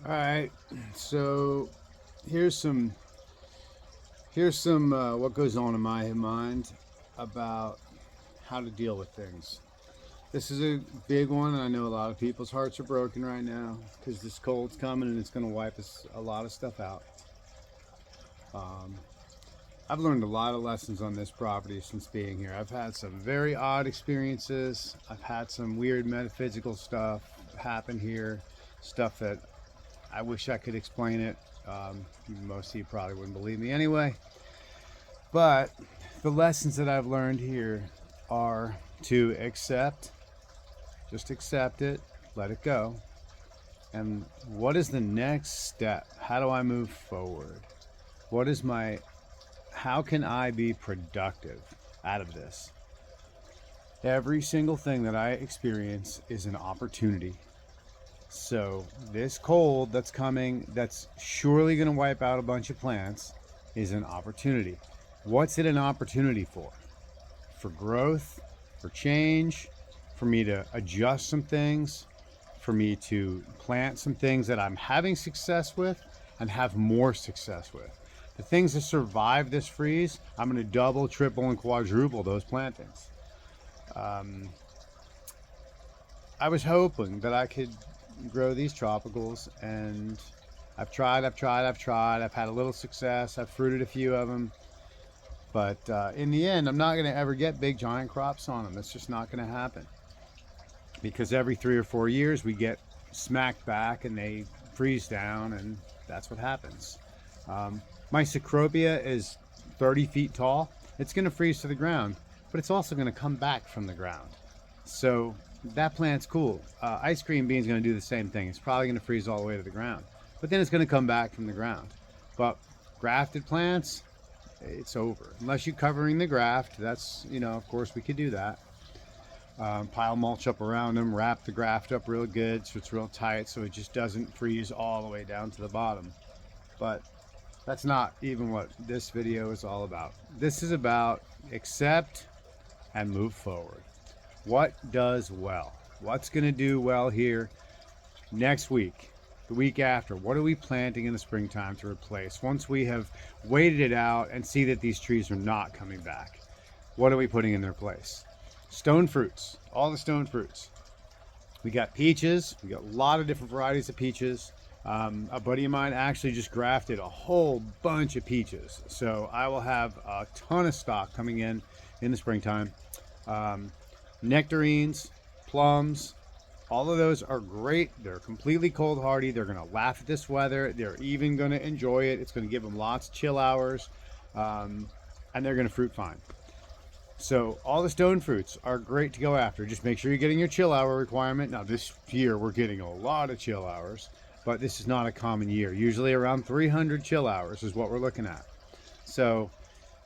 All right, so here's some what goes on in my mind about how to deal with things. This is a big one, and I know a lot of people's hearts are broken right now because this cold's coming and it's going to wipe us a lot of stuff out. Um, I've learned a lot of lessons on this property since being here. I've had some very odd experiences. I've had some weird metaphysical stuff happen here, stuff that I wish I could explain it. Most of you probably wouldn't believe me anyway. But the lessons that I've learned here are to accept, just accept it, let it go. And what is the next step? How do I move forward? What is my, how can I be productive out of this? Every single thing that I experience is an opportunity. So, this cold that's coming, that's surely going to wipe out a bunch of plants, is an opportunity. What's it an opportunity for? For growth, for change, for me to adjust some things, for me to plant some things that I'm having success with and have more success with. The things that survive this freeze, I'm going to double, triple, and quadruple those plantings. Um, I was hoping that I could grow these tropicals, and I've had a little success. I've fruited a few of them, but in the end, I'm not going to ever get big giant crops on them. It's just not going to happen because every 3 or 4 years we get smacked back and they freeze down, and that's what happens. Um, my Cecropia is 30 feet tall. It's going to freeze to the ground, but it's also going to come back from the ground. So that plant's cool. Ice cream bean is going to do the same thing. It's probably going to freeze all the way to the ground, but then it's going to come back from the ground. But grafted plants, it's over. Unless you're covering the graft, that's, of course we could do that. Pile mulch up around them, wrap the graft up real good so it's real tight so it just doesn't freeze all the way down to the bottom. But that's not even what this video is all about. This is about accept and move forward. What does well? What's going to do well here next week, the week after? What are we planting in the springtime to replace? Once we have waited it out and see that these trees are not coming back, what are we putting in their place? Stone fruits, all the stone fruits. We got peaches. We got a lot of different varieties of peaches. A buddy of mine actually just grafted a whole bunch of peaches. So I will have a ton of stock coming in the springtime. Nectarines, plums, all of those are great. They're completely cold hardy. They're going to laugh at this weather. They're even going to enjoy it. It's going to give them lots of chill hours, and they're going to fruit fine. So all the stone fruits are great to go after. Just make sure you're getting your chill hour requirement. Now this year we're getting a lot of chill hours, but this is not a common year. Usually around 300 chill hours is what we're looking at. So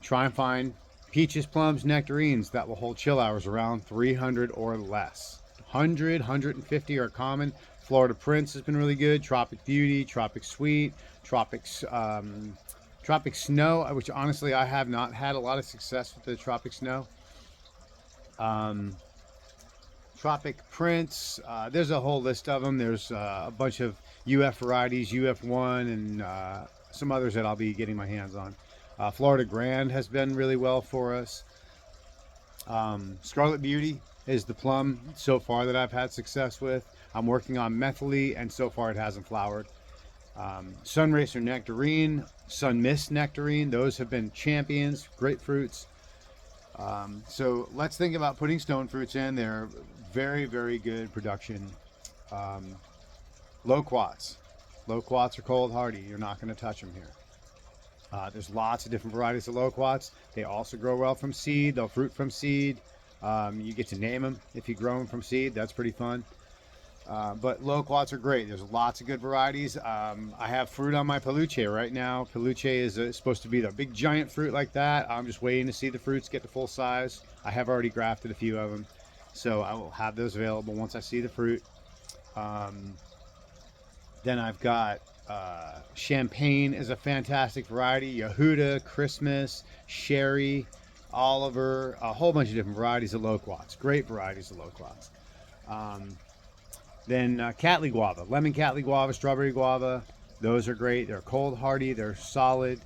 try and find peaches, plums, nectarines that will hold chill hours around 300 or less. 100, 150 are common. Florida Prince has been really good. Tropic Beauty, Tropic Sweet, Tropic Snow, which honestly I have not had a lot of success with the Tropic Snow. Tropic Prince, there's a whole list of them. There's a bunch of UF varieties, UF1, and some others that I'll be getting my hands on. Florida Grand has been really well for us. Scarlet Beauty is the plum so far that I've had success with. I'm working on Methylee, and so far it hasn't flowered. Sunracer Nectarine, Sun Mist Nectarine, those have been champions, grapefruits. So let's think about putting stone fruits in. They're very, very good production. Loquats. Loquats are cold hardy. You're not going to touch them here. There's lots of different varieties of loquats. They also grow well from seed. They'll fruit from seed. You get to name them if you grow them from seed. That's pretty fun. But loquats are great. There's lots of good varieties. I have fruit on my peluche right now. Peluche is supposed to be the big giant fruit like that. I'm just waiting to see the fruits get to full size. I have already grafted a few of them, so I will have those available once I see the fruit. Then I've got Champagne is a fantastic variety. Yehuda, Christmas, Sherry, Oliver, a whole bunch of different varieties of loquats. Great varieties of loquats. Then Cattleya guava, lemon Cattleya guava, strawberry guava. Those are great. They're cold hardy. They're solid.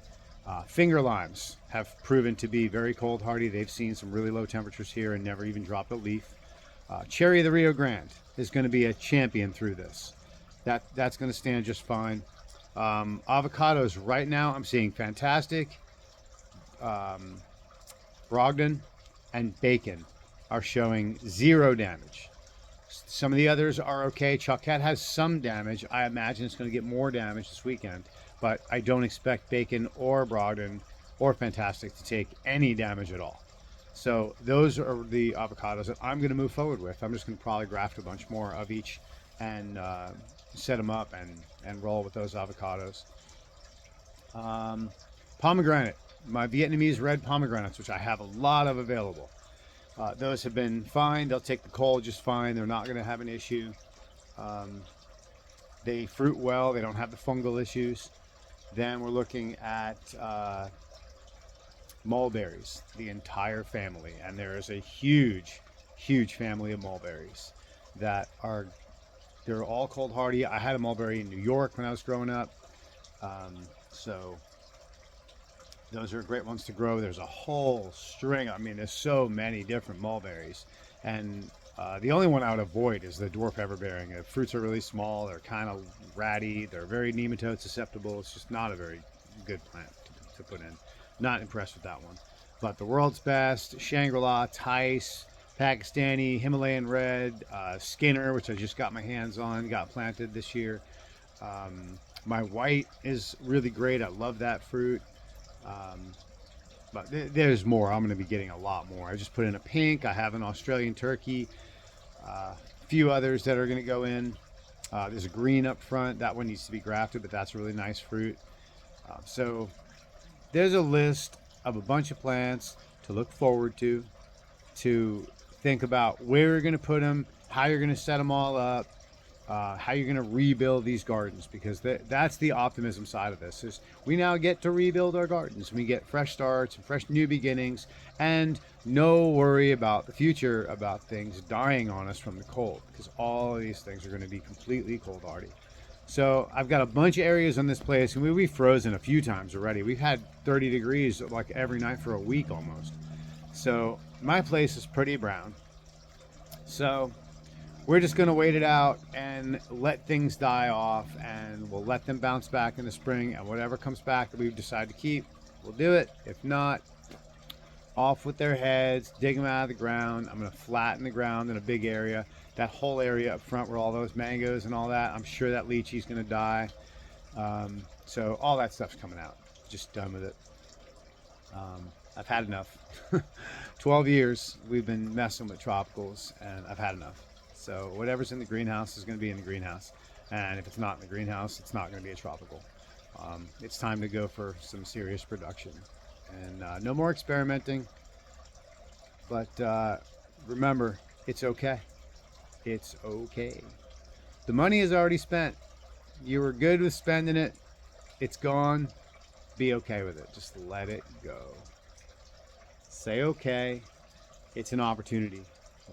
Finger limes have proven to be very cold hardy. They've seen some really low temperatures here and never even dropped a leaf. Cherry of the Rio Grande is going to be a champion through this. That's going to stand just fine. Avocados right now I'm seeing fantastic. Brogdon and bacon are showing zero damage. Some of the others are okay. Chuckhead has some damage. I imagine it's going to get more damage this weekend, but I don't expect bacon or Brogdon or Fantastic to take any damage at all. So those are the avocados that I'm going to move forward with. I'm just going to probably graft a bunch more of each and set them up and roll with those avocados. Pomegranate, my Vietnamese red pomegranates, which I have a lot of available. Those have been fine. They'll take the cold just fine. They're not going to have an issue. They fruit well. They don't have the fungal issues. Then we're looking at mulberries, the entire family. And there is a huge, huge family of mulberries that are, they're all cold hardy. I had a mulberry in New York when I was growing up. So those are great ones to grow. There's a whole string. I mean, there's so many different mulberries. And the only one I would avoid is the dwarf everbearing. The fruits are really small. They're kind of ratty. They're very nematode susceptible. It's just not a very good plant to put in. Not impressed with that one. But the world's best, Shangri-La, Tice, Pakistani, Himalayan red, Skinner, which I just got my hands on, got planted this year. My white is really great. I love that fruit. But there's more. I'm going to be getting a lot more. I just put in a pink. I have an Australian turkey. A few others that are going to go in. There's a green up front. That one needs to be grafted, but that's a really nice fruit. So there's a list of a bunch of plants to look forward to think about where you're going to put them, how you're going to set them all up, how you're going to rebuild these gardens, because that's the optimism side of this. Is we now get to rebuild our gardens. We get fresh starts and fresh new beginnings, and no worry about the future, about things dying on us from the cold, because all of these things are going to be completely cold hardy. So I've got a bunch of areas on this place, and we've frozen a few times already. We've had 30 degrees like every night for a week almost. So my place is pretty brown. So we're just going to wait it out and let things die off, and we'll let them bounce back in the spring, and whatever comes back that we decide to keep, we'll do it. If not, off with their heads, dig them out of the ground. I'm going to flatten the ground in a big area. That whole area up front where all those mangoes and all that, I'm sure that lychee's going to die. So all that stuff's coming out. Just done with it. I've had enough. 12 years we've been messing with tropicals, and I've had enough. So whatever's in the greenhouse is going to be in the greenhouse. And if it's not in the greenhouse, it's not going to be a tropical. It's time to go for some serious production. And no more experimenting. But remember, it's okay. It's okay. The money is already spent. You were good with spending it. It's gone. Be okay with it. Just let it go. Say okay. It's an opportunity.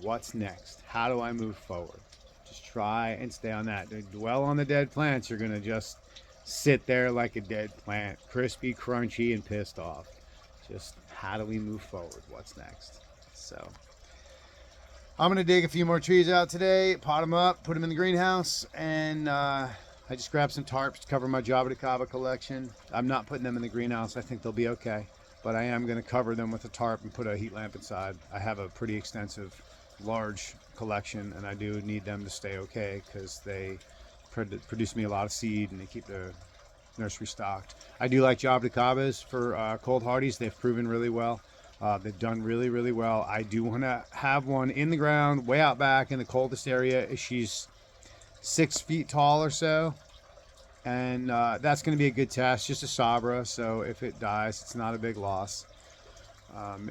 What's next? How do I move forward? Just try and stay on that. Don't dwell on the dead plants. You're going to just sit there like a dead plant, crispy, crunchy, and pissed off. Just how do we move forward? What's next? So I'm going to dig a few more trees out today, pot them up, put them in the greenhouse, and I just grabbed some tarps to cover my Java de Cava collection. I'm not putting them in the greenhouse. I think they'll be okay, but I am going to cover them with a tarp and put a heat lamp inside. I have a pretty extensive, large collection, and I do need them to stay okay because they produce me a lot of seed and they keep the nursery stocked. I do like Java de Cavas for cold hardies. They've proven really well. They've done really, really well. I do want to have one in the ground, way out back in the coldest area. She's 6 feet tall or so, and that's going to be a good test. Just a Sabra, so if it dies, it's not a big loss.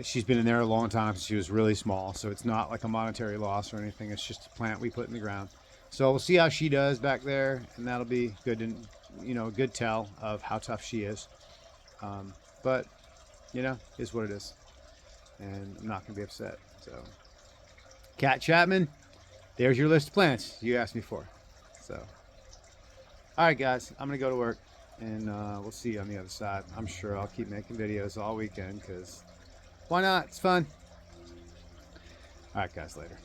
She's been in there a long time since she was really small, so it's not like a monetary loss or anything. It's just a plant we put in the ground. So we'll see how she does back there, and that'll be good, and a good tell of how tough she is. But is what it is, and I'm not gonna be upset. So, Cat Chapman, there's your list of plants you asked me for. So, all right, guys, I'm gonna go to work, and we'll see you on the other side. I'm sure I'll keep making videos all weekend because why not? It's fun. All right, guys, later.